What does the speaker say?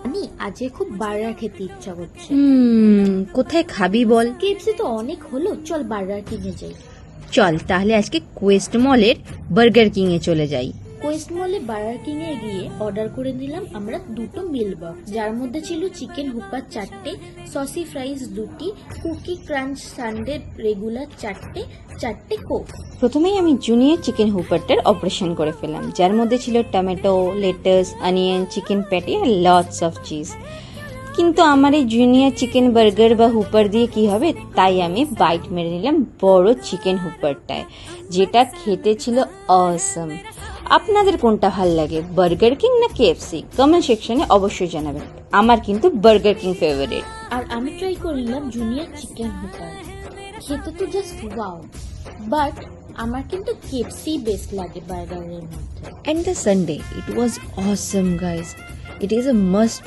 আমি আজকে খুব বার্গার খেতে ইচ্ছা করছে। কোথায় খাবি বল? কেএফসি তো অনেক হলো, চল বার্গার কিনে যাই। চল তাহলে আজকে কোয়েস্ট মলের বার্গার কিং এ চলে যাই। কোয়েস্ট মলে বার্গার কিং এ গিয়ে অর্ডার করে নিলাম আমরা দুটো মিল বক্স, যার মধ্যে ছিল চিকেন হুপার 4টে, সসি ফ্রাইস 2টি, কুকি ক্রাঞ্চ সানডে রেগুলার 4টে কোক। প্রথমেই আমি জুনিয়র চিকেন হুপারটার অপারেশন করে ফেললাম, যার মধ্যে ছিল tomato, lettuce, onion, chicken patty আর লটস অফ চিজ। কিন্তু আমার এই জুনিয়র চিকেন বার্গার বা হুপার দিয়ে কি হবে, তাই আমি বাইট মেরে নিলাম বড় চিকেন হুপারটায়, যেটা খেতে ছিল অসম। আপনাদের কোনটা ভাল লাগে, বার্গার কিং না কেএফসি? কমেন্ট সেকশনে অবশ্যই জানাবেন। আমার কিন্তু বার্গার কিং ফেভারিট। আর আমি ট্রাই করলাম জুনিয়র চিকেন হুপার, খেতে তো জাস্ট ওয়াও, বাট আমার কিন্তু কেএফসি বেস্ট লাগে বার্গারের মধ্যে। And the Sunday, it was awesome, guys. It is a must